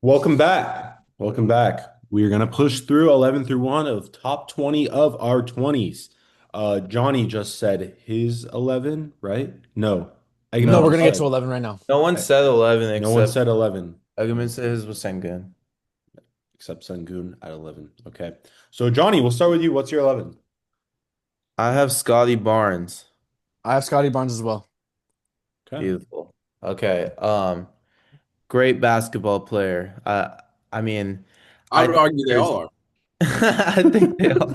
Welcome back. Welcome back. We are going to push through 11 through 1 of top 20 of our 20s. Johnny just said his 11, right? No. No, we're Eggman gonna get said. to 11 right now. No one said 11 No one except said 11 Eggman said his was Sengun. except Sangoon at 11. Okay. So, Johnny, we'll start with you. What's your 11? I have Scotty Barnes. I have Scotty Barnes as well. Okay. Beautiful. Okay. Great basketball player. I mean, I I would think argue they there's all are. I think they all.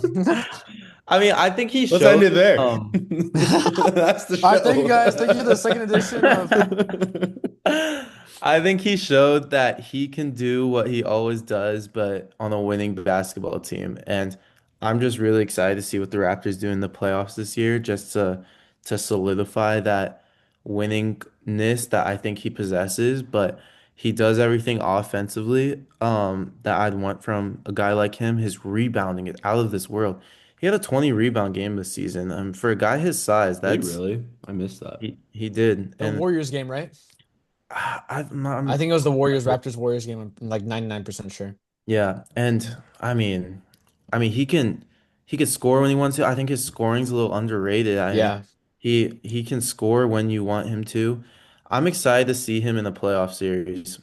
I mean, I think he Let's end showed it there. um That's the All right, thank you show. guys. Thank you for the second edition of. I think he showed that he can do what he always does, but on a winning basketball team. And I'm just really excited to see what the Raptors do in the playoffs this year, just to solidify that winningness that I think he possesses. But he does everything offensively, that I'd want from a guy like him. His rebounding is out of this world. He had a 20 rebound game this season. For a guy his size, Did that's really? I missed that. he did. The And Warriors game, right? I I'm think it was the Warriors Raptors Warriors game. I'm like 99% sure. yeah, and I mean he can score when he wants to. I think his scoring's a little underrated. I mean Yeah. he can score when you want him to. I'm excited to see him in the playoff series.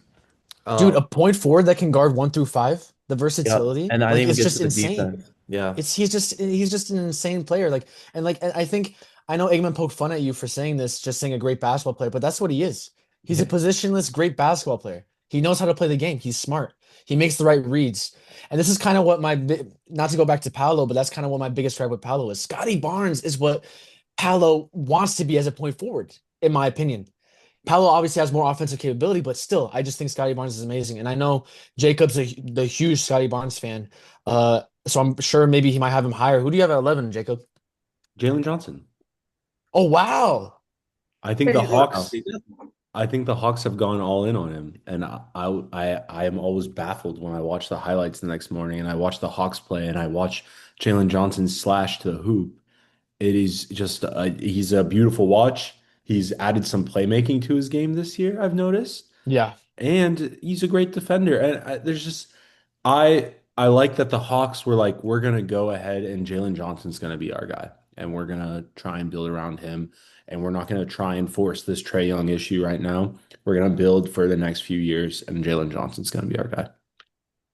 Dude, Um, a point forward that can guard 1 through 5, the yeah, versatility, and I didn't like even it's get just to the insane. defense. Yeah, He's just an insane player. And I think I know Eggman poked fun at you for saying this, just saying a great basketball player, but that's what he is. He's a Yeah. positionless, great basketball player. He knows how to play the game. He's smart. He makes the right reads. And this is kind of what not to go back to Paolo, but that's kind of what my biggest gripe with Paolo is. Scotty Barnes is what Paolo wants to be as a point forward, in my opinion. Paolo obviously has more offensive capability, but still, I just think Scotty Barnes is amazing. And I know Jacob's the huge Scotty Barnes fan. So I'm sure maybe he might have him higher. Who do you have at 11, Jacob? Jalen Johnson. Oh, wow. I think the Hey, wow. Hawks. I think the Hawks have gone all in on him, and I am always baffled when I watch the highlights the next morning and I watch the Hawks play and I watch Jalen Johnson slash to the hoop. It is just he's a beautiful watch. He's added some playmaking to his game this year, I've noticed, Yeah. and he's a great defender. And there's just I like that the Hawks were like, we're gonna go ahead and Jalen Johnson's gonna be our guy, and we're gonna try and build around him, and we're not gonna try and force this Trey Young issue right now. We're gonna build for the next few years, and Jalen Johnson's gonna be our guy.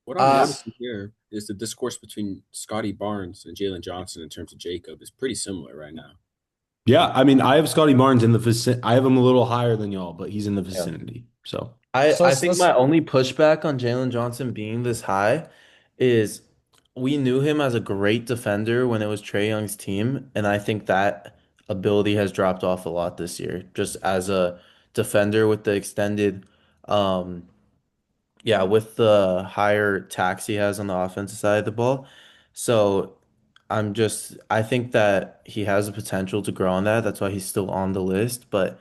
what I'm Uh, noticing here is the discourse between Scotty Barnes and Jalen Johnson in terms of Jacob is pretty similar right now. Yeah, I mean, I have Scotty Barnes in the vicinity. I have him a little higher than y'all, but he's in the yeah. vicinity. So I So I think let's my only pushback on Jalen Johnson being this high is we knew him as a great defender when it was Trey Young's team, and I think that ability has dropped off a lot this year. Just as a defender with the extended, um, yeah, with the higher tax he has on the offensive side of the ball. So I think that he has the potential to grow on that. That's why he's still on the list. But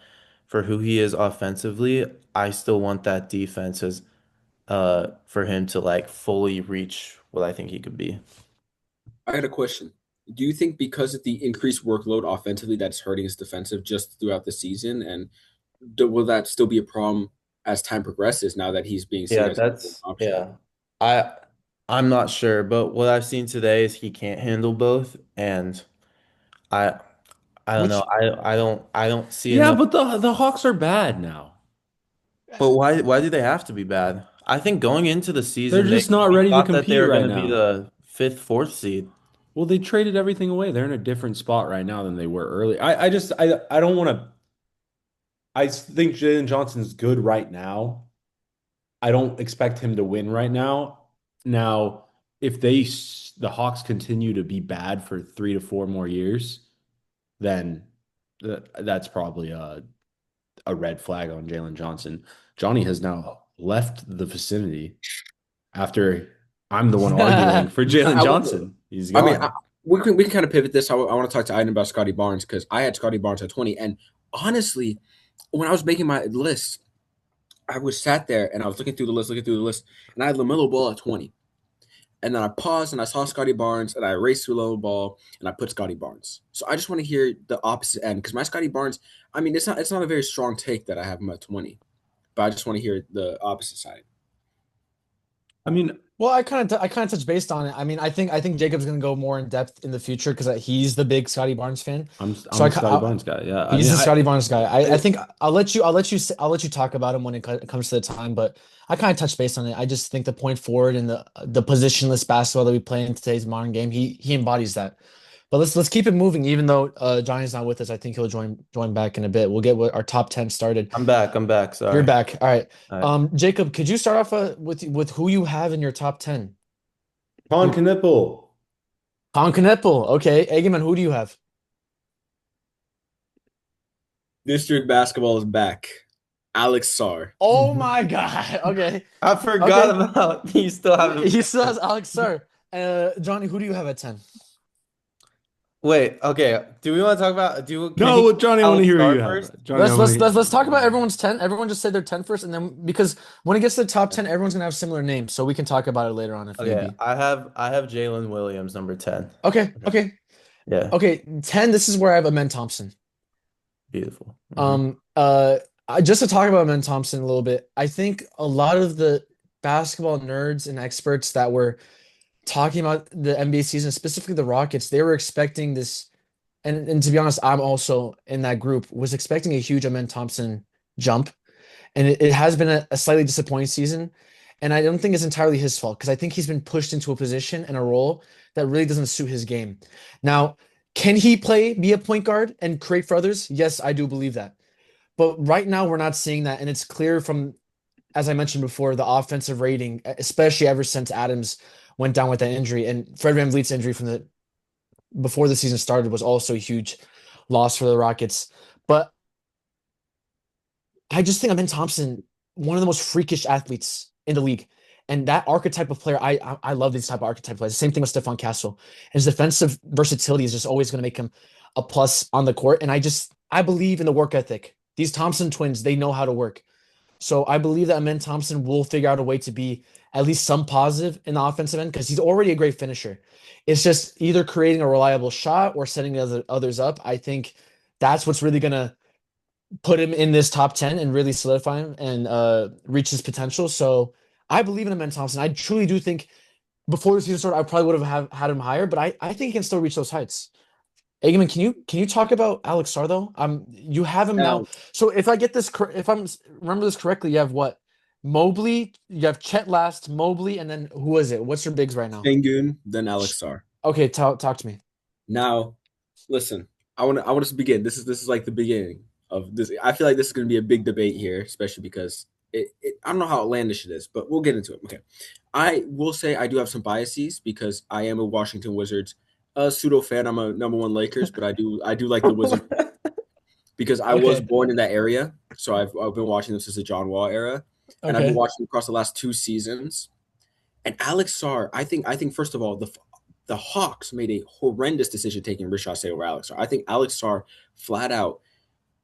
for who he is offensively, I still want that defense as for him to like fully reach what I think he could be. I had a question. Do you think because of the increased workload offensively that's hurting his defensive just throughout the season, and will that still be a problem as time progresses now that he's being seen Yeah, as an that's option? yeah. I I'm not sure, but what I've seen today is he can't handle both, and I I don't know. which I don't see yeah, enough. but the Hawks are bad now. But why do they have to be bad? I think going into the They're season, they just not we ready to thought that they compete were going right to be now. the fifth, fourth seed. Well, they traded everything away. They're in a different spot right now than they were early. I don't want to. I think Jalen Johnson's good right now. I don't expect him to win right now. Now, if the Hawks continue to be bad for 3 to 4 more years, then that's probably a red flag on Jalen Johnson. Johnny has now left the vicinity after I'm the one arguing for Jalen I want to. Johnson. He's I mean, gone. we can kind of pivot this. I want to talk to Aiden about Scotty Barnes because I had Scotty Barnes at 20, and honestly, when I was making my list, I was sat there and I was looking through the list, and I had Lamelo Ball at 20. And then I paused and I saw Scotty Barnes and I erased Lamelo Ball and I put Scotty Barnes. So I just want to hear the opposite end because my Scotty Barnes, I mean, it's not a very strong take that I have him at 20, but I just want to hear the opposite side. I mean, Well, I kind of touched based on it. I mean, I think Jacob's gonna go more in depth in the future because he's the big Scotty Barnes fan. So I'm a Scotty Barnes guy. Yeah. I he's mean, the Scotty Barnes guy. I I think I'll let you talk about him when it comes to the time. But I kind of touched base on it. I just think the point forward and the positionless basketball that we play in today's modern game, he embodies that. But let's keep it moving. Even though Johnny's not with us, I think he'll join back in a bit. We'll get our top 10 started. I'm back. I'm back. You're Sorry. back. All right. All right. Jacob, could you start off with who you have in your top 10? Con Who Knipple. Colin Kneppel. Okay. Eggman, who do you have? District basketball is back. Alex Sarr. Oh my God. Okay. I forgot Okay. about you still haven't. He still has Alex Sir. Johnny, who do you have at 10? Wait, okay. Do we want to talk about can No, he Johnny, I want to Alex hear who Star you have. first? Johnny, I want to Let's talk about hear. everyone's 10. Everyone just say their 10 first, and then because when it gets to the top 10, everyone's gonna have similar names, so we can talk about it later on if need Okay, be. I have Jalen Williams number 10. Okay, Okay. okay, Yeah, okay. 10, this is where I have Amen Thompson. beautiful. Um, uh, just to talk about Amen Thompson a little bit, I think a lot of the basketball nerds and experts that were talking about the NBA season, specifically the Rockets, they were expecting this, and to be honest, I'm also in that group, was expecting a huge Amen Thompson jump. And it has been a slightly disappointing season. And I don't think it's entirely his fault because I think he's been pushed into a position and a role that really doesn't suit his game. Now, can he be a point guard and create for others? Yes, I do believe that. But right now, we're not seeing that. And it's clear from, as I mentioned before, the offensive rating, especially ever since Adams went down with that injury. And Fred VanVleet's injury from the before the season started was also a huge loss for the Rockets. But I just think Amen Thompson, one of the most freakish athletes in the league. And that archetype of player, I love these type of archetype players. Same thing with Stephon Castle. His defensive versatility is just always going to make him a plus on the court. And I believe in the work ethic. These Thompson twins, they know how to work. So I believe that Amen Thompson will figure out a way to be at least some positive in the offensive end because he's already a great finisher. It's just either creating a reliable shot or setting others up. I think that's what's really going to put him in this top 10 and really solidify him and reach his potential. So I believe in him and Thompson. I truly do think before the season started, I probably would had him higher, but I think he can still reach those heights. Eggman, can you talk about Alex Sarr though? You have him now. Now, So if I get this, if I'm remember this correctly, you have what? Mobley, you have Chet last, Mobley, and then who is it? What's your bigs right now? Sengun, then Alex Sarr. Okay, talk to me. Now, listen, I want us to begin. This is like the beginning of this. I feel like this is going to be a big debate here, especially because I don't know how outlandish it is, but we'll get into it. Okay, I will say I do have some biases because I am a Washington Wizards pseudo fan. I'm a number one Lakers, but I do like the Wizards because I was Okay, born in that area, so I've been watching them since the John Wall era, and I've been okay. watching them across the last two seasons. And Alex Sarr, I think first of all, the Hawks made a horrendous decision taking Rishad Shea over Alex Sarr. I think Alex Sarr flat out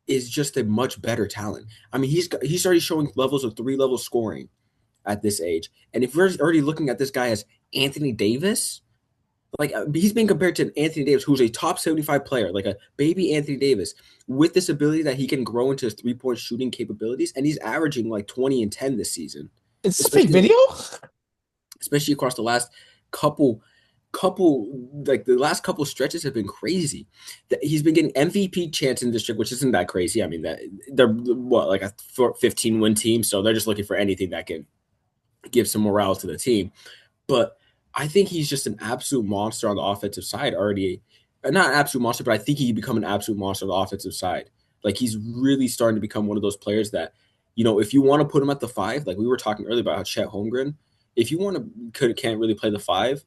is just a much better talent. I mean, he's already showing levels of 3 level scoring at this age. And if we're already looking at this guy as Anthony Davis, like he's being compared to Anthony Davis, who's a top 75 player, like a baby Anthony Davis, with this ability that he can grow into his 3 point shooting capabilities, and he's averaging like 20 and 10 this season, Is this fake especially video? especially across the last couple like the last couple stretches have been crazy. He's been getting MVP chance in district, which isn't that crazy. I mean, that they're what, like a 15-win team, so they're just looking for anything that can give some morale to the team. But I think he's just an absolute monster on the offensive side already. Not an absolute monster, but I think he can become an absolute monster on the offensive side. Like he's really starting to become one of those players that, if you want to put him at the five, like we were talking earlier about how Chet Holmgren, if you want to can't really play the five,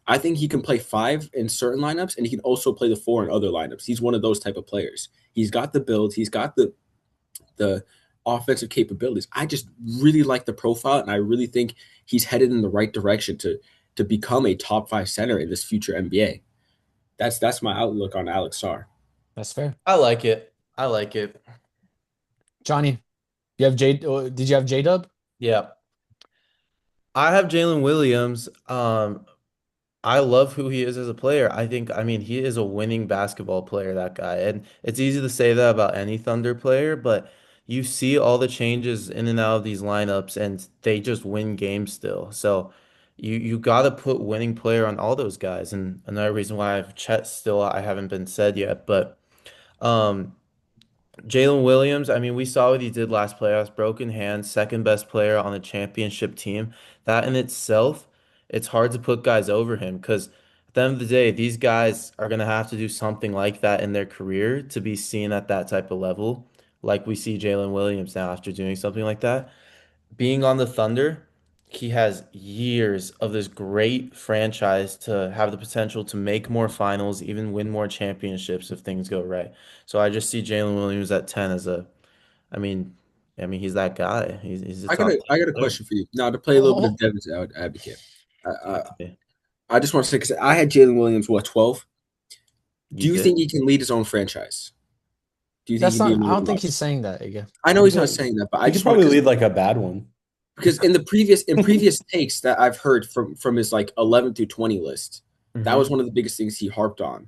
I think he can play five in certain lineups, and he can also play the four in other lineups. He's one of those type of players. He's got the build, he's got the offensive capabilities. I just really like the profile, and I really think he's headed in the right direction to become a top five center in this future NBA. That's my outlook on Alex Sarr. That's fair. I like it. I like it. Johnny, you have did you have J Dub? Yeah. I have Jalen Williams. I love who he is as a player. I mean, he is a winning basketball player, that guy. And it's easy to say that about any Thunder player, but you see all the changes in and out of these lineups, and they just win games still. So you got to put winning player on all those guys. And another reason why I have Chet still I haven't been said yet, but um, Jalen Williams, I mean, we saw what he did last playoffs, broken hand, second best player on the championship team. That in itself, it's hard to put guys over him because at the end of the day, these guys are going to have to do something like that in their career to be seen at that type of level, like we see Jalen Williams now after doing something like that. Being on the Thunder, he has years of this great franchise to have the potential to make more finals, even win more championships if things go right. So I just see Jalen Williams at 10 as a, I mean, he's that guy. He's a top 10 I got a player. question for you now to play a little bit of Oh, devil's advocate. I, I, Okay. I just want to say because I had Jalen Williams, what, 12? You Do you did? think he can lead his own franchise? Do you think that's he'd be a not. I little don't bit think he's lost? saying that, Iga. I know He he's not could, saying that, but I he could just want probably because lead like a bad one. in the previous takes that I've heard from his like 11 through 20 list, that was Hmm. one of the biggest things he harped on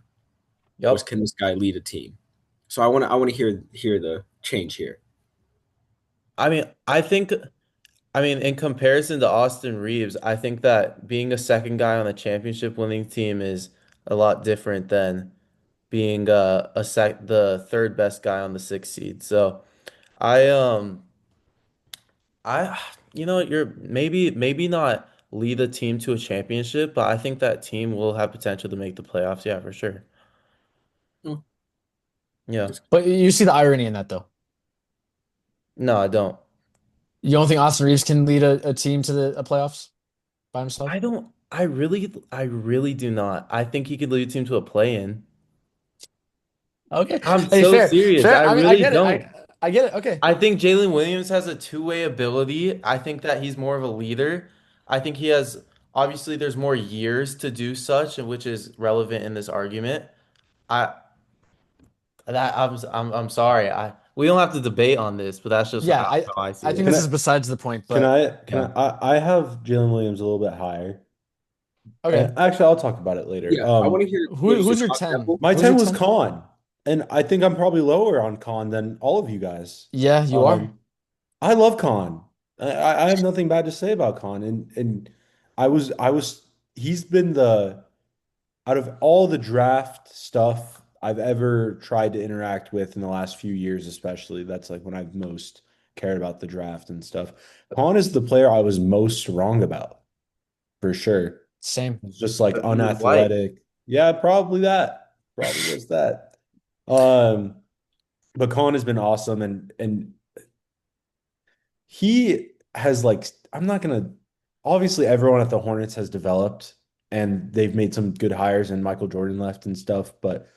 was Yep. can this guy lead a team? So I want to hear the change here. I mean, in comparison to Austin Reeves, I think that being a second guy on a championship winning team is a lot different than being the third best guy on the sixth seed. So I I you're maybe not lead a team to a championship, but I think that team will have potential to make the playoffs. Yeah, for sure. Oh, Yeah. that's- But you see the irony in that, though. No, I don't. You don't think Austin Reeves can lead a team to the playoffs by himself? I don't. I really do not. I think he could lead a team to a play-in. Okay. I'm Hey, so fair, serious. fair. I I mean, I really get it. don't. I get it. Okay. I think Jalen Williams has a two-way ability. I think that he's more of a leader. I think he has, obviously, there's more years to do such, and which is relevant in this argument. I I'm sorry. We don't have to debate on this, but that's just Yeah, how I see I think it. Can this I is besides the point, can but I can yeah. I have Jalen Williams a little bit higher. Okay. Actually, I'll talk about it later. yeah, I want to hear what you said, Who's your Cock 10? Apple. My Who's your 10 was 10? Con, and I think I'm probably lower on Con than all of you guys. Yeah, you are. Um, I love Con. I have nothing bad to say about Con, and I was he's been the out of all the draft stuff I've ever tried to interact with in the last few years, especially. That's like when I've most cared about the draft and stuff. Con is the player I was most wrong about, for sure. Same. It's just like But he was white. unathletic. Yeah, probably that. Probably was that. Um, but Colin has been awesome, and he has like I'm not gonna obviously everyone at the Hornets has developed and they've made some good hires and Michael Jordan left and stuff, but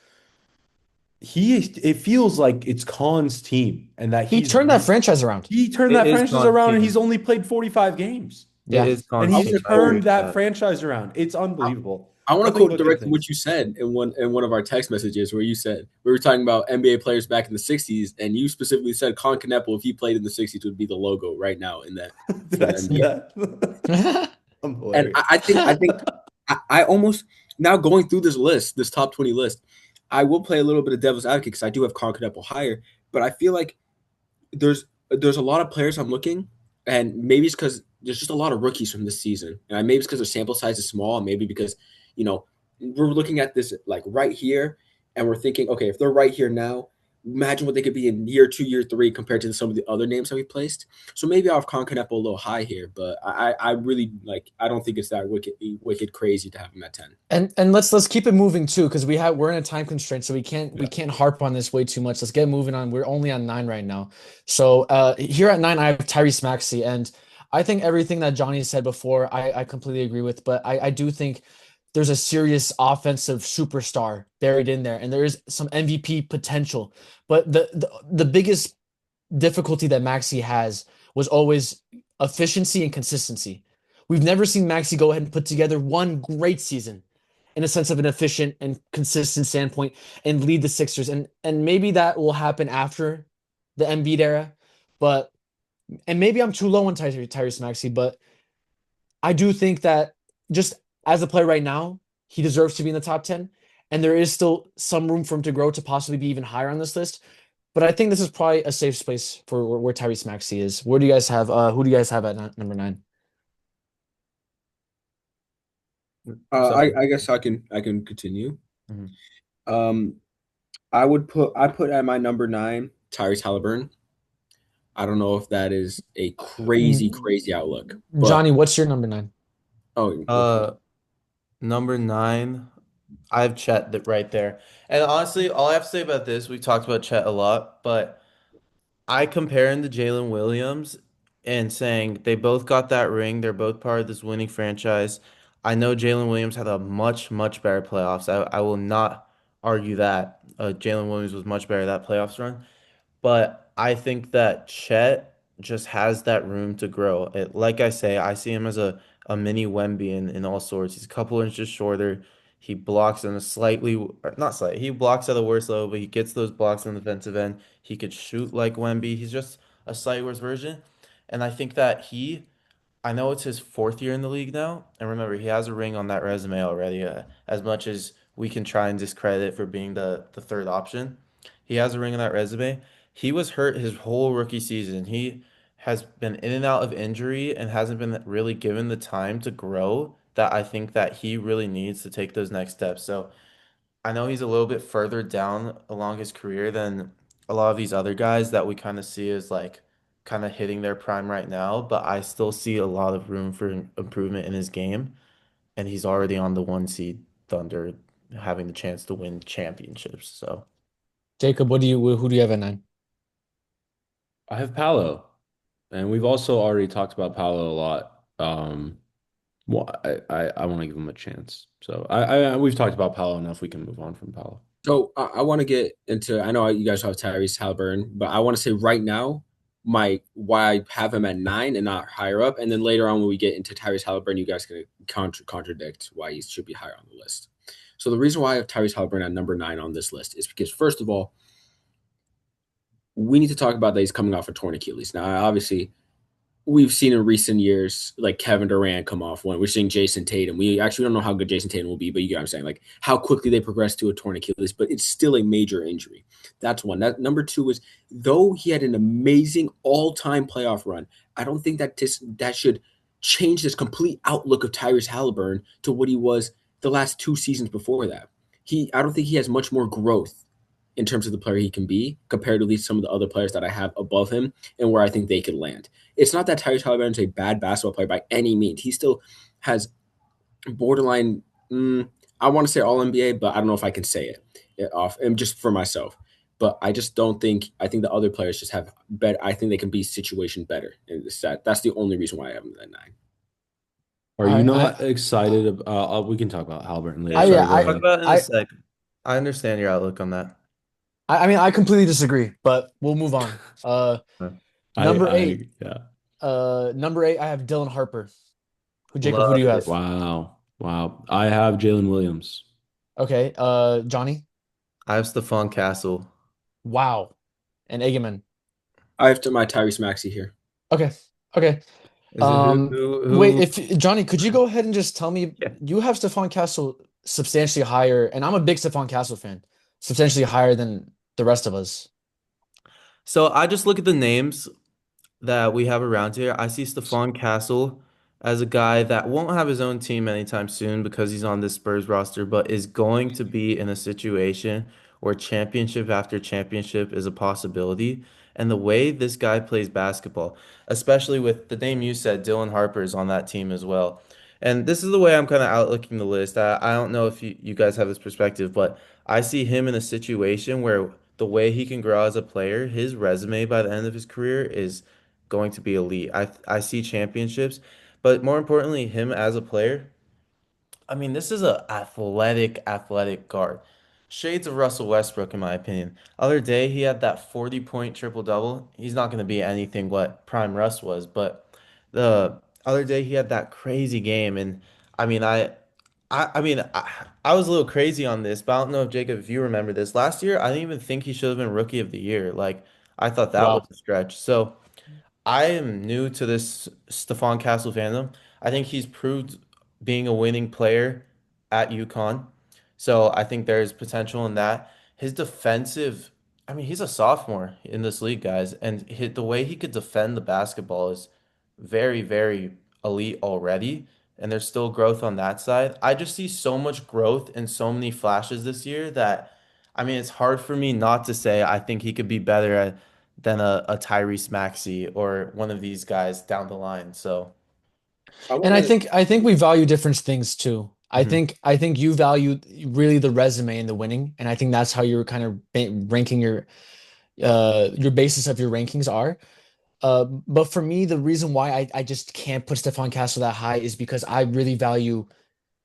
it feels like it's Colin's team and that He turned that franchise around. he turned It that is franchise around and he's Constantine. only played 45 games. It Yeah. is And I he's want Constantine. to I agree turned quote with that that. franchise around. It's unbelievable. I want to Nothing quote but good directly what things. you said in one of our text messages where you said we were talking about NBA players back in the 60s and you specifically said Con Kneppel if he played in the 60s would be the logo right now in that Did for I the say NBA. that? I'm And hilarious. I think I almost now going through this list, this top 20 list, I will play a little bit of devil's advocate because I do have Con Kneppel higher, but I feel like there's a lot of players I'm looking, and maybe it's because there's just a lot of rookies from this season, and maybe it's because their sample size is small, and maybe because you know we're looking at this like right here, and we're thinking, okay, if they're right here now, imagine what they could be in year 2, year 3 compared to some of the other names that we placed. So maybe I'll have Concanepo a little high here, but I really like I don't think it's that wicked crazy to have him at 10. And let's keep it moving too, because we're in a time constraint, so we Yeah. can't harp on this way too much. Let's get moving on. We're only on 9 right now. So here at 9, I have Tyrese Maxey, and I think everything that Johnny said before, I completely agree with. But I do think there's a serious offensive superstar buried in there, and there is some MVP potential. But the biggest difficulty that Maxi has was always efficiency and consistency. We've never seen Maxi go ahead and put together one great season in a sense of an efficient and consistent standpoint and lead the Sixers. And maybe that will happen after the Embiid era, but and maybe I'm too low on Tyrese Maxey, but I do think that just as a player right now, he deserves to be in the top 10. And there is still some room for him to grow to possibly be even higher on this list. but I think this is probably a safe space for where Tyrese Maxey is. Where do you guys have who do you guys have at number 9? So, I guess I can continue. mhm. Um, I put at my number 9 Tyrese Halliburton. I don't know if that is a crazy outlook, but Johnny, what's your number 9? oh, okay. uh, number 9, I have Chet right there. And honestly, all I have to say about this, we've talked about Chet a lot, but I compare him to Jalen Williams and saying they both got that ring. They're both part of this winning franchise. I know Jalen Williams had a much better playoffs. I will not argue that. Jalen Williams was much better that playoffs run. But I think that Chet just has that room to grow. Like I say, I see him as a mini Wemby in all sorts. He's a couple inches shorter. He blocks in a slightly, or not slightly, he blocks at the worst level, but he gets those blocks on the defensive end. He could shoot like Wemby. He's just a slightly worse version. And I think that I know it's his fourth year in the league now, and remember, he has a ring on that resume already. As much as we can try and discredit for being the third option, he has a ring on that resume. He was hurt his whole rookie season. He has been in and out of injury and hasn't been really given the time to grow that I think that he really needs to take those next steps. So I know he's a little bit further down along his career than a lot of these other guys that we kind of see as like kind of hitting their prime right now, but I still see a lot of room for improvement in his game, and he's already on the 1 seed Thunder having the chance to win championships. So Jacob, who do you have at 9? I have Paolo, and we've also already talked about Paolo a lot. Well, I want to give him a chance. So we've talked about Paolo enough. We can move on from Paolo. So I want to get into. I know you guys have Tyrese Halliburton, but I want to say right now, my why I have him at 9 and not higher up, and then later on when we get into Tyrese Halliburton, you guys can contradict why he should be higher on the list. So the reason why I have Tyrese Halliburton at number 9 on this list is because first of all, we need to talk about that he's coming off a torn Achilles. Now, obviously, we've seen in recent years, like Kevin Durant come off one. We're seeing Jason Tatum. We actually don't know how good Jason Tatum will be, but you get what I'm saying, like how quickly they progress to a torn Achilles, but it's still a major injury. That's one. That number two is though he had an amazing all-time playoff run, I don't think that should change this complete outlook of Tyrese Halliburton to what he was the last 2 seasons before that. I don't think he has much more growth in terms of the player he can be compared to at least some of the other players that I have above him and where I think they could land. It's not that Tyrese Halliburton is a bad basketball player by any means. He still has borderline, I want to say all NBA, but I don't know if I can say it off and just for myself. But I just don't think, I think the other players just have better, I think they can be situation better. And that's the only reason why I have them at 9. Are you not excited? We can talk about Halliburton later. I yeah, Sorry, go talk ahead. about it in a I sec. I understand your outlook on that. I mean I completely disagree, but we'll move on. Number 8. Yeah. Number 8, I have Dylan Harper. Jacob, who do Love you it. have? Wow. Wow. I have Jalen Williams. Okay, Johnny. I have Stephon Castle. Wow. And Egeman. I have to my Tyrese Maxey here. Okay. Okay. Is it Wait, who? if Johnny, could you go ahead and just tell me Yeah. you have Stephon Castle substantially higher, and I'm a big Stephon Castle fan, substantially higher than the rest of us. So I just look at the names that we have around here. I see Stephon Castle as a guy that won't have his own team anytime soon because he's on this Spurs roster, but is going to be in a situation where championship after championship is a possibility. And the way this guy plays basketball, especially with the name you said, Dylan Harper is on that team as well. And this is the way I'm kind of outlooking the list. I don't know if you guys have this perspective, but I see him in a situation where the way he can grow as a player, his resume by the end of his career is going to be elite. I see championships, but more importantly, him as a player. I mean, this is a athletic guard. Shades of Russell Westbrook, in my opinion. Other day, he had that 40-point triple double. He's not going to be anything what Prime Russ was, but the other day he had that crazy game, and I mean, I was a little crazy on this, but I don't know if Jacob, if you remember this. Last year, I didn't even think he should have been Rookie of the Year. Like, I thought that was Wow. a stretch. So. I am new to this Stephon Castle fandom. I think he's proved being a winning player at UConn. So I think there's potential in that. His defensive I mean, he's a sophomore in this league, guys, and the way he could defend the basketball is very, very elite already, and there's still growth on that side. I just see so much growth and so many flashes this year that, I mean, it's hard for me not to say I think he could be better than a Tyrese Maxey or one of these guys down the line. So, I And want I think we value different things too. I mhm. think I think you value really the resume and the winning, and I think that's how you're kind of ranking your basis of your rankings are. But for me, the reason why I just can't put Stephon Castle that high is because I really value.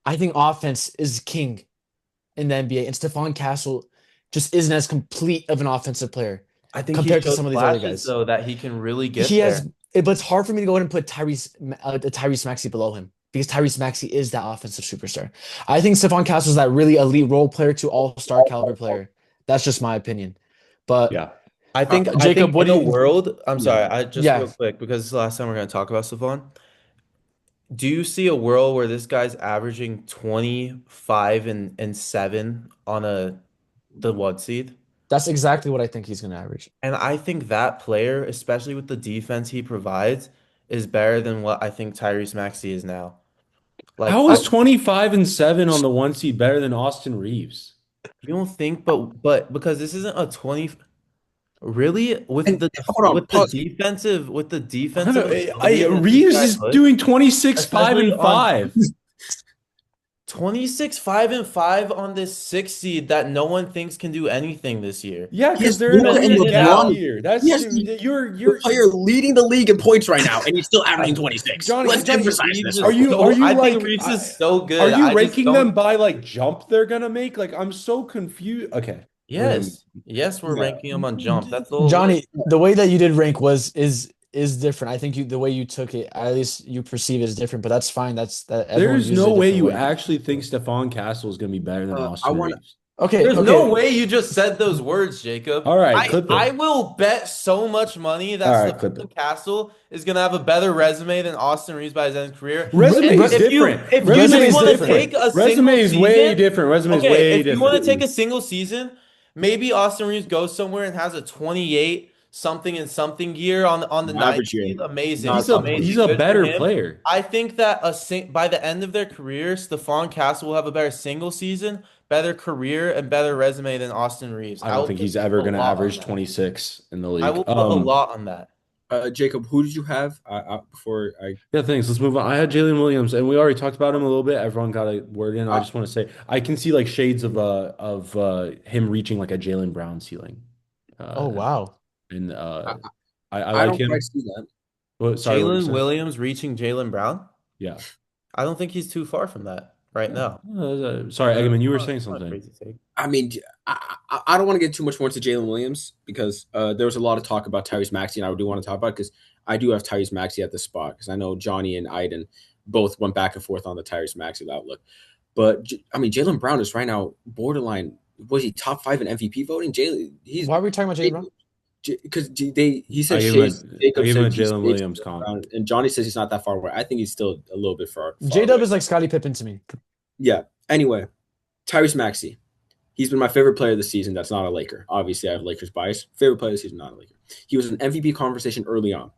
I think offense is king in the NBA, and Stephon Castle just isn't as complete of an offensive player I think he compared to showed some of these other flashes guys. though that he can really He get has, there. but it's hard for me to go ahead and put Tyrese Maxey below him because Tyrese Maxey is that offensive superstar. I think Stephon Castle is that really elite role player to all-star caliber player. That's just my opinion. But Yeah. I Jacob, think what in do a you? world, I'm Yeah. sorry, I just Yeah, real quick because it's the last time we're going to talk about Stephon. Do you see a world where this guy's averaging 25 and 7 on the one seed? that's exactly what I think he's going to average. And I think that player, especially with the defense he provides, is better than what I think Tyrese Maxey is now. Like How I is 25 and 7 on the one seed better than Austin Reeves? you don't think but because this isn't a 20 really and hold on, pause. with the defensive ability that this Reeves guy is puts, doing 26, 5 especially and on 5. 26, 5 and 5 on this six seed that no one thinks can do anything this year. Yeah, He because has they're in a Luka and Especially weird in gap LeBron. Dallas. year. He That's has the you're player leading the league in points right now, and he's still averaging I, 26. Johnny, Let's I think Johnny, emphasize Reeves this are is real quick. you are so you I think like Reeves is so are good. you I just ranking them don't. by like jump they're gonna make? Like I'm so confused. Okay. We're gonna Yes. Yes, we're Yeah. ranking him on jump. That's the whole list. Johnny, the way that you did rank is different. I think the way you took it, at least you perceive it as different, but that's fine. That's that everyone There's uses no it a way different you way. actually think Stephon Castle is gonna be better than I Austin want Reeves. Okay, There's no okay. way you just said those words, Jacob. All right, clip I it. will bet so much money All that right, clip it. Stephon Castle is gonna have a better resume than Austin Reeves by his end of his career. Resume And is different. if you Resume Resume just is is want to different. take different. a Resume single is way season, different. Resume is okay, way if you want to take different. a single season, maybe Austin Reeves goes somewhere and has a 28 something and something year on the ninth average year, seed. Amazing, not top He's 20. amazing, a good for better him. player. I think that by the end of their career, Stephon Castle will have a better single season, better career, and better resume than Austin Reeves. I I don't will think put he's ever a going to lot on average that. 26 in the I league. will put a lot on that. Jacob, who did you have before I? Yeah, thanks. Let's move on. I had Jalen Williams, and we already talked about him a little bit. Everyone got a word in. I I, just want to say I can see like shades of him reaching like a Jalen Brown ceiling. Oh Uh, wow. and I I I like don't quite him. see that. Well, sorry, what were you Jalen saying? Williams reaching Jalen Brown? Yeah. I don't think he's too far from that right Yeah. now. Sorry, Eggman, you were saying Not a something. crazy take. I mean, I don't want to get too much more into Jalen Williams because there was a lot of talk about Tyrese Maxey, and I do want to talk about it because I do have Tyrese Maxey at this spot because I know Johnny and Iden both went back and forth on the Tyrese Maxey outlook. But I mean, Jalen Brown is right now borderline. Was he top 5 in MVP voting? Jalen, he's Why are we talking about Jalen Brown? because he I said gave him Shea I Jacob gave him a said he's Jalen safe Williams comp. around, and Johnny says he's not that far away. I think he's still a little bit far J Dub away. is like Scottie Pippen to me. Yeah. Anyway, Tyrese Maxey. He's been my favorite player this season. That's not a Laker. Obviously, I have Lakers bias. Favorite player this season, not a Laker. He was an MVP conversation early on.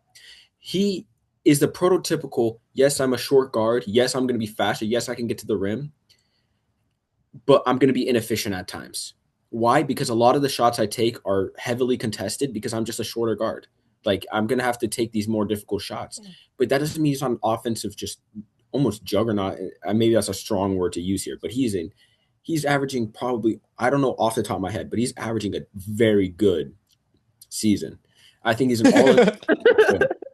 He is the prototypical, yes, I'm a short guard. Yes, I'm going to be faster. Yes, I can get to the rim, but I'm going to be inefficient at times. Why? Because a lot of the shots I take are heavily contested because I'm just a shorter guard. Like, I'm going to have to take these more difficult shots. But that doesn't mean he's on an offensive, just almost juggernaut. Maybe that's a strong word to use here, but he's averaging probably, I don't know off the top of my head, but he's averaging a very good season. I think he's an all.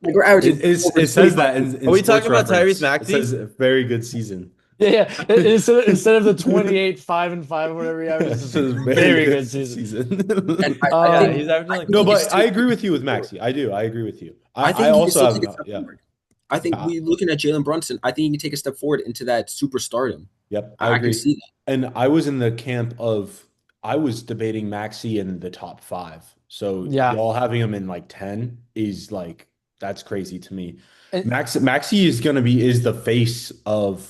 Like we're averaging. It says that in Are we Sports talking about Reference. Tyrese Maxey? It says very good season. Yeah. Instead of the 28, 5 and 5, whatever he averages, This is it's very good season. And Yeah, think, he's averaging I like think No, he can but still I take agree a with you step with forward. Maxi. I do. I agree with you. I I think he can also still take a have step yeah. forward. I think Yeah. we looking at Jalen Brunson. I think he can take a step forward into that superstardom. Yep, I I can agree. see that. And I was in the camp of I was debating Maxi in the top 5. So Yeah. y'all having him in like 10 is like that's crazy to me. And Maxi is the face of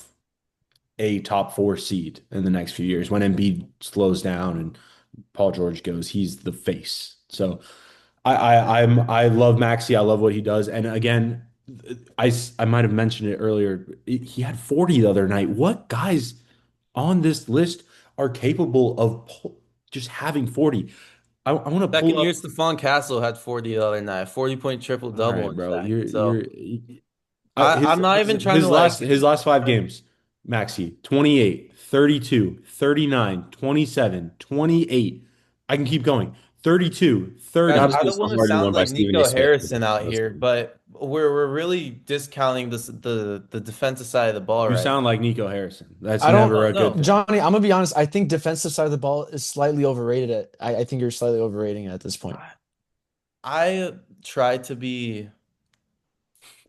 a top 4 seed in the next few years when Embiid slows down and Paul George goes, he's the face. So I love Maxi. I love what he does. And again, I might have mentioned it earlier. He had 40 the other night. What guys on this list are capable of just having 40? I want to Second pull up. year, Stephon Castle had 40 the other night, 40-point triple All double, right, in bro. fact. You're So I'm not even trying to like. his last five games, Maxi, 28, 32, 39, 27, 28. I can keep going. 32, Guys, Travis 30. I don't Kelce want to already sound won by like Stephen A. Nico Smith. Harrison out here, but we're really discounting the defensive side of the ball You right sound now. like Nico Harrison. That's I don't, never No, a good no. thing. Johnny, I'm gonna be honest. I think defensive side of the ball is slightly overrated. I think you're slightly overrating it at this point. I try to be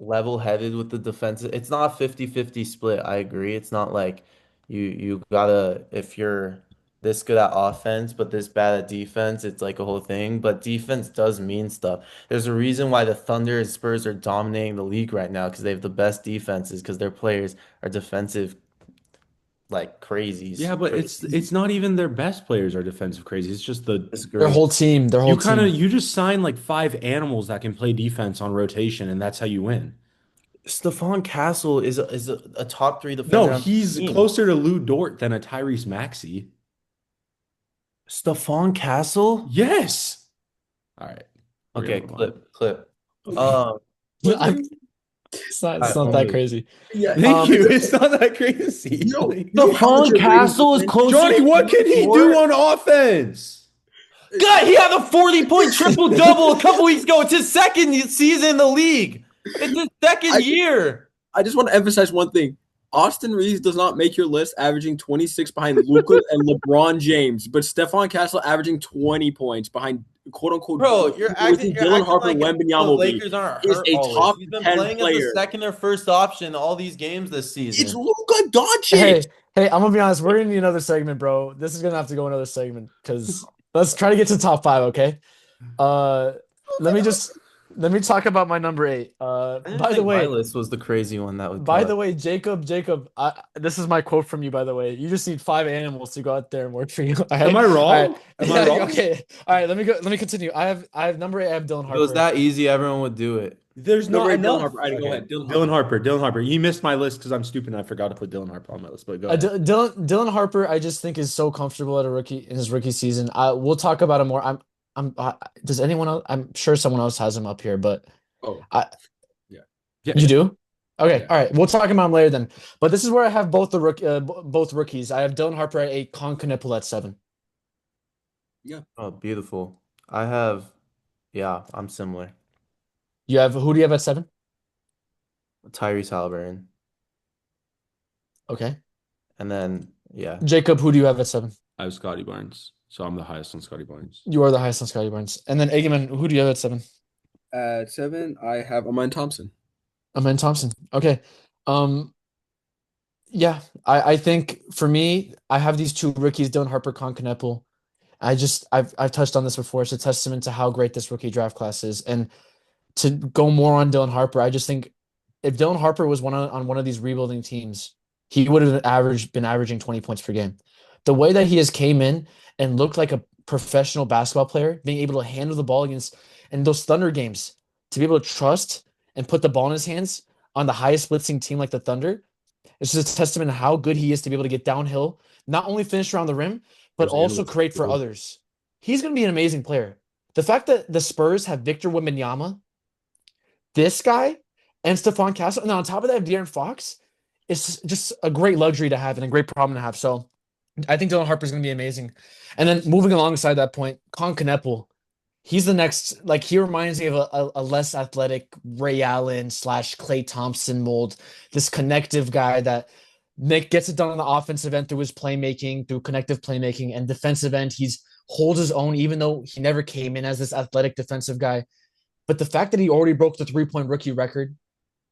level-headed with the defensive. It's not a 50-50 split. I agree. It's not like you gotta if you're this good at offense but this bad at defense, it's like a whole thing. But defense does mean stuff. There's a reason why the Thunder and Spurs are dominating the league right now because they have the best defenses because their players are defensive like crazies. Yeah, but Crazy. it's not even their best players are defensive crazy. It's just Disagree. Their whole team. you just sign like five animals that can play defense on rotation, and that's how you win. Stephon Castle is a top three No, defender on the he's team. closer to Lou Dort than a Tyrese Maxey. Stephon Castle? Yes. All right. We're gonna Okay, move on. clip. Um, I'm- it's not I'll that move. crazy. Yeah, Thank you. It's It's not that crazy. yo, Like, you know how much Stephon you're rating Castle is defense? closer Johnny, to what can he do Dort? on offense? God, he had a 40-point triple double a couple weeks ago. It's his second season in the league. It's his second I- year. I just want to emphasize one thing. Austin Reeves does not make your list averaging 26 behind Luka and LeBron James, but Stephon Castle averaging 20 points behind quote unquote Bro, you're acting Dylan Harper like the Wembanyama Lakers aren't is hurt a always. top He's been 10 playing as the player. second or first option all these games this It's season. Luka Doncic. Hey, I'm gonna be honest. We're gonna need another segment, bro. This is gonna have to go another segment because let's try to get to top five, okay? Let me talk about my number 8. I didn't By the think my way, list was the crazy one that would by cut. the way, Jacob, this is my quote from you. By the way, you just need 5 animals to go out there and work for you. All right? Am I wrong? All right. Am I wrong? Okay. All right. Let me go. Let me continue. I have number 8. I have Dylan If it was Harper. that easy, everyone would do it. There's No, not wait, Dylan enough. Harper. All right, go ahead. Dylan Harper. You missed my list because I'm stupid and I forgot to put Dylan Harper on my list. But go ahead. Dylan Harper, I just think is so comfortable at a rookie in his rookie season. We'll talk about him more. Does anyone else? I'm sure someone else has him up here, but Oh, Yeah. you do? Okay, Yeah. all right. We'll talk about him later then. But this is where I have both both rookies. I have Dylan Harper at 8, Con Knipple at 7. Oh, beautiful. I'm similar. Who do you have at 7? Tyrese Halliburton. Okay. And then, yeah. Jacob, who do you have at 7? I have Scotty Barnes, so I'm the highest on Scotty Barnes. You are the highest on Scotty Barnes. And then Eggman, who do you have at 7? at 7, I have Amen Thompson. Amen Thompson. Okay. Yeah, I think for me, I have these two rookies, Dylan Harper, Con Knipple. I've touched on this before. It's a testament to how great this rookie draft class is. And to go more on Dylan Harper, I just think if Dylan Harper was on one of these rebuilding teams, he would have been averaging 20 points per game. The way that he has came in and looked like a professional basketball player, being able to handle the ball against in those Thunder games, to be able to trust and put the ball in his hands on the highest blitzing team like the Thunder, it's just a testament to how good he is to be able to get downhill, not only finish around the rim, but Those also analysts create for too. others. He's going to be an amazing player. The fact that the Spurs have Victor Wembanyama, this guy, and Stephon Castle, and on top of that, De'Aaron Fox, is just a great luxury to have and a great problem to have. So I think Dylan Harper is going to be amazing. And then moving alongside that point, Con Knepel, he's the next, like he reminds me of a less athletic Ray Allen / Klay Thompson mold, this connective guy that Nick gets it done on the offensive end through his playmaking, through connective playmaking, and defensive end, he's holds his own, even though he never came in as this athletic defensive guy. But the fact that he already broke the 3-point rookie record,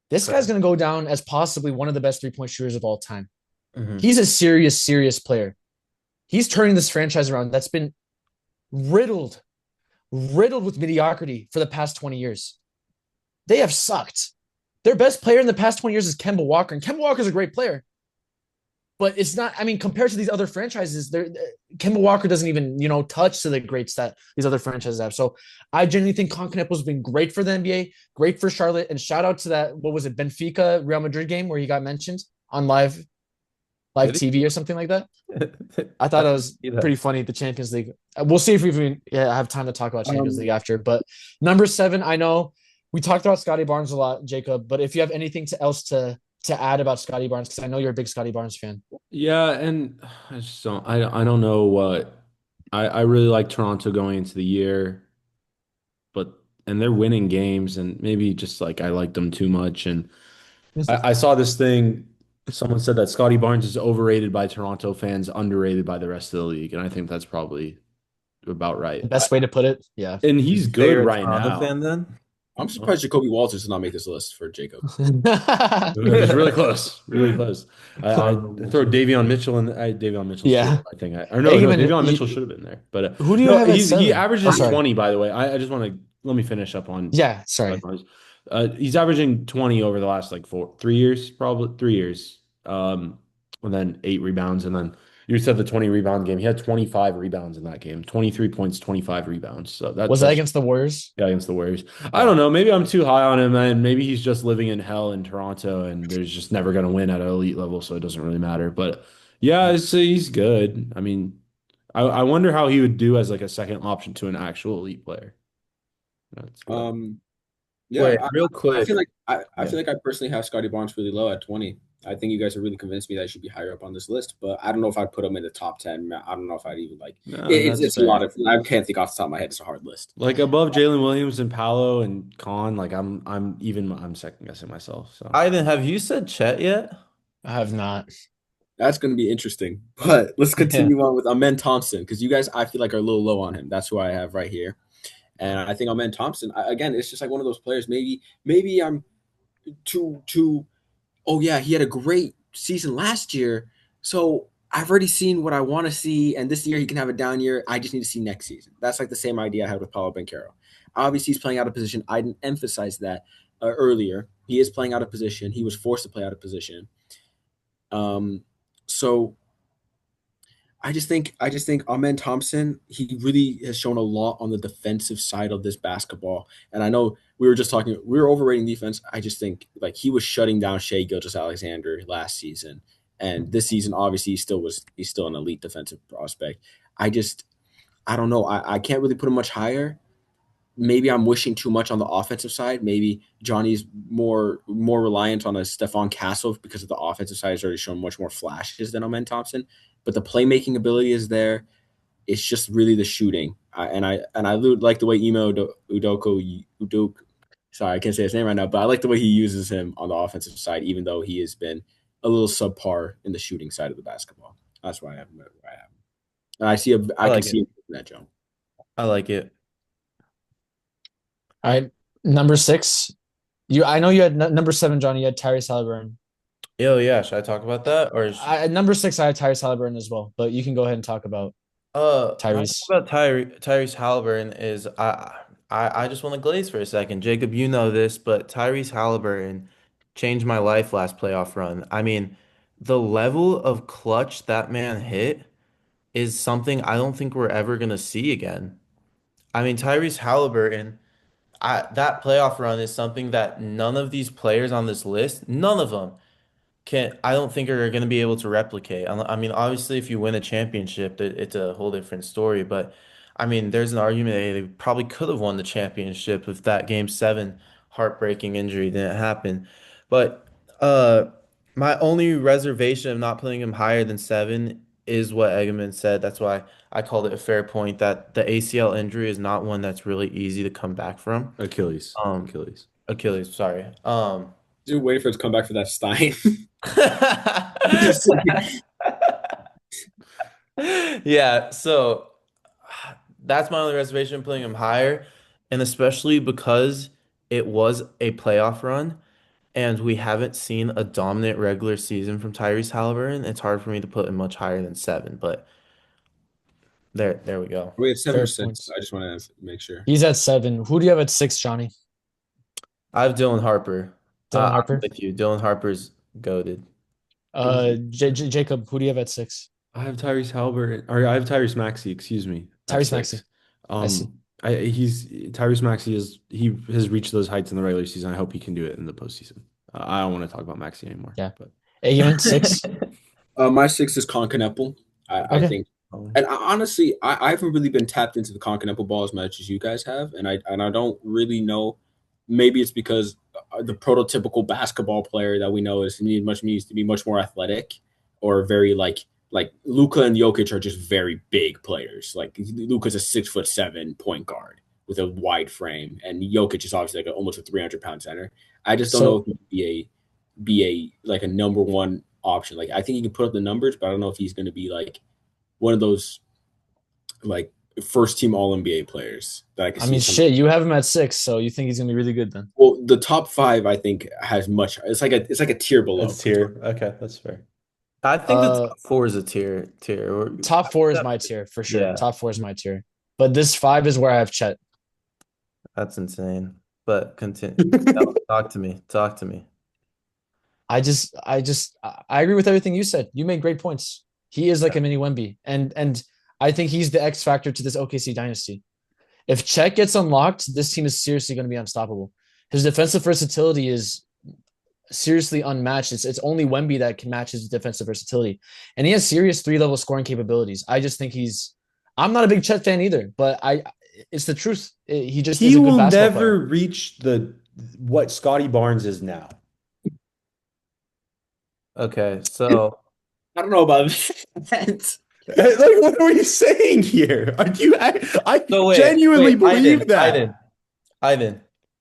this guy's going to go down as possibly one of the best 3-point shooters of all time. Mhm. He's a serious player. He's turning this franchise around that's been riddled with mediocrity for the past 20 years. They have sucked. Their best player in the past 20 years is Kemba Walker, and Kemba Walker's a great player. but it's not. I mean, compared to these other franchises, Kemba Walker doesn't even touch to the greats that these other franchises have. So I genuinely think Concacaf has been great for the NBA, great for Charlotte, and shout out to that. What was it, Benfica Real Madrid game where he got mentioned on live Did TV or something like that. he? I I thought it didn't was see that. pretty funny. The Champions League. We'll see if we even have time to talk about Champions League Um, after. But number 7, I know we talked about Scotty Barnes a lot, Jacob. But if you have anything else to add about Scotty Barnes, because I know you're a big Scotty Barnes fan. Yeah, and I just don't. I don't know what. I really like Toronto going into the year, but and they're winning games, and maybe just like I liked them too much. And I saw this thing. Someone said that Scotty Barnes is overrated by Toronto fans, underrated by the rest of the league, and I think that's probably about right. The best way to put it, yeah. And Did he's you say good you're a right Toronto now. fan then? I'm surprised Jacoby Walters did not make this list for Jacob. It was really close, really close. I throw Davion Mitchell in. Davion Mitchell's too. Yeah. I think. Or no, Eggman, Davion Mitchell should have been there. But who do you no, have at he 7? Oh, averages sorry. 20. By the way, I just want to let me finish up on. Yeah, sorry. He's averaging 20 over the last like 3 years, probably 3 years. And then 8 rebounds, and then you said the 20 rebound game. He had 25 rebounds in that game, 23 points, 25 rebounds. So Was that that's against the Warriors? yeah, against the Warriors. I Yeah. don't know. Maybe I'm too high on him, and maybe he's just living in hell in Toronto, and there's just never going to win at an elite level, so it doesn't really matter. But yeah, he's good. I mean, I wonder how he would do as like a second option to an actual elite player. That's what Um, yeah, Wait, real I feel quick. like I yeah. feel like I personally have Scotty Barnes really low at 20. I think you guys have really convinced me that I should be higher up on this list, but I don't know if I'd put him in the top 10. I don't know if I'd even like No, that's it's a lot fair. of I can't think off the top of my head. It's a hard list. Like above Jalen Williams and Paolo and Khan, like I'm second guessing myself. So Ivan, have you said Chet yet? I have not. That's going to be interesting. But let's Yeah. continue on with Amen Thompson because you guys I feel like are a little low on him. That's who I have right here. And I think Amen Thompson again, it's just like one of those players. Maybe I'm too. Oh yeah, he had a great season last year. So I've already seen what I want to see, and this year he can have a down year. I just need to see next season. That's like the same idea I had with Paulo Banchero. Obviously, he's playing out of position. I didn't emphasize that earlier. He is playing out of position. He was forced to play out of position. So I just think Amen Thompson, he really has shown a lot on the defensive side of this basketball. And I know we were overrating defense. I just think like he was shutting down Shea Gilgeous-Alexander last season. And this season, obviously, he's still an elite defensive prospect. I don't know. I can't really put him much higher. Maybe I'm wishing too much on the offensive side. Maybe Johnny's more reliant on a Stephon Castle because of the offensive side has already shown much more flashes than Amen Thompson. But the playmaking ability is there. It's just really the shooting. I like the way Udoko. Sorry, I can't say his name right now, but I like the way he uses him on the offensive side, even though he has been a little subpar in the shooting side of the basketball. That's why I have him where I have him. And I I can like it. see that jump. I like it. All right. Number 6. I know you had number 7, Johnny. You had Tyrese Halliburton. Yo, yeah, should I talk about that Number 6, I had Tyrese Halliburton as well, but you can go ahead and talk about my thing Tyrese. about Tyrese Halliburton is I just want to glaze for a second. Jacob, you know this, but Tyrese Halliburton changed my life last playoff run. I mean, the level of clutch that man hit is something I don't think we're ever gonna see again. I mean, Tyrese Halliburton, that playoff run is something that none of these players on this list, none of them can I don't think are going to be able to replicate. I mean, obviously, if you win a championship, it's a whole different story. But I mean, there's an argument that they probably could have won the championship if that Game 7 heartbreaking injury didn't happen. But uh, my only reservation of not putting him higher than 7 is what Eggman said. That's why I called it a fair point that the ACL injury is not one that's really easy to come back from. Achilles, Um, Achilles. Achilles, sorry. Dude, waiting for it to come back for that Stein. Yeah, so that's my only reservation putting him higher, and especially because it was a playoff run and we haven't seen a dominant regular season from Tyrese Halliburton, it's hard for me to put him much higher than 7, but there we go. We had 7 or Fair 6. points. I just want to make sure. He's at 7. Who do you have at 6, Johnny? I have Dylan Harper. Dylan I'm Harper? with you. Dylan Harper's goated. Jacob, who do you have at 6? I have Tyrese Halliburton, or I have Tyrese Maxey, excuse me, at Tyrese Maxey. 6. I see. He's Tyrese Maxey he has reached those heights in the regular season. I hope he can do it in the postseason. I don't want to talk about Maxey anymore, Yeah. but Eamon, 6. My 6 is Concaneppel. I Okay. think, and honestly, I haven't really been tapped into the Concaneppel ball as much as you guys have, and I don't really know. Maybe it's because the prototypical basketball player that we know needs to be much more athletic, or very like Luka and Jokic are just very big players. Like Luka's a 6'7" point guard with a wide frame, and Jokic is obviously like almost a 300-pound center. I just don't know So if he'd be a like a number one option. Like I think he can put up the numbers, but I don't know if he's going to be like one of those like first team All NBA players that I could I see. mean, shit, you have him at 6, so you think he's gonna be really good then? Well, the top 5 I think has much. It's like a tier below. it's tier. Okay, that's fair. I think the Uh, top four is a tier. top 4 is my tier for sure. Yeah, Top 4 is my tier. But this 5 is where I have Chet. that's insane. But continue. No, talk to me. Talk to me. I agree with everything you said. You made great points. He is like a mini Wemby, and I think he's the X factor to this OKC dynasty. If Chet gets unlocked, this team is seriously going to be unstoppable. His defensive versatility is seriously unmatched. It's only Wemby that can match his defensive versatility, and he has serious 3-level scoring capabilities. I just think he's. I'm not a big Chet fan either, but it's the truth. He just is He a good will basketball never player. reach what Scotty Barnes is now. Okay, so I don't know about that. Like, what are we saying here? I so wait, genuinely believe that. Ivan,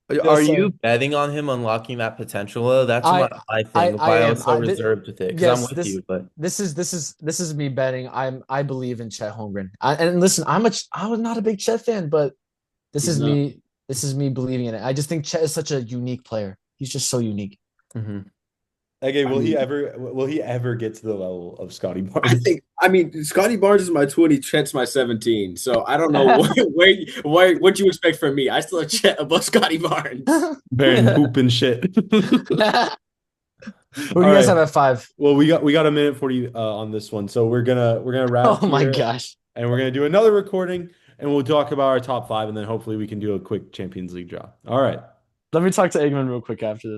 are Yes, sir. you betting on him unlocking that potential? Though? That's I my thing. I Why I am. was so reserved with it because I'm Yes, with you, but this is me betting. I believe in Chet Holmgren. And listen, I was not a big Chet fan, but this He's is not. me. This is me believing in it. I just think Chet is such a unique player. He's just so unique. Mhm. Okay, I mean, will he ever get to the level of Scotty I Barnes? think. I mean, Scotty Barnes is my 20. Chet's my 17. So I don't know what you expect from me. I still have Chet above Scotty Barnes. Baron hoop and shit. Who All do you guys have right. at 5? Well, we got a minute 40 on this one, so we're gonna wrap Oh my here, gosh. and we're gonna do another recording, and we'll talk about our top 5, and then hopefully we can do a quick Champions League draw. All right. Let me talk to Eggman real quick after this.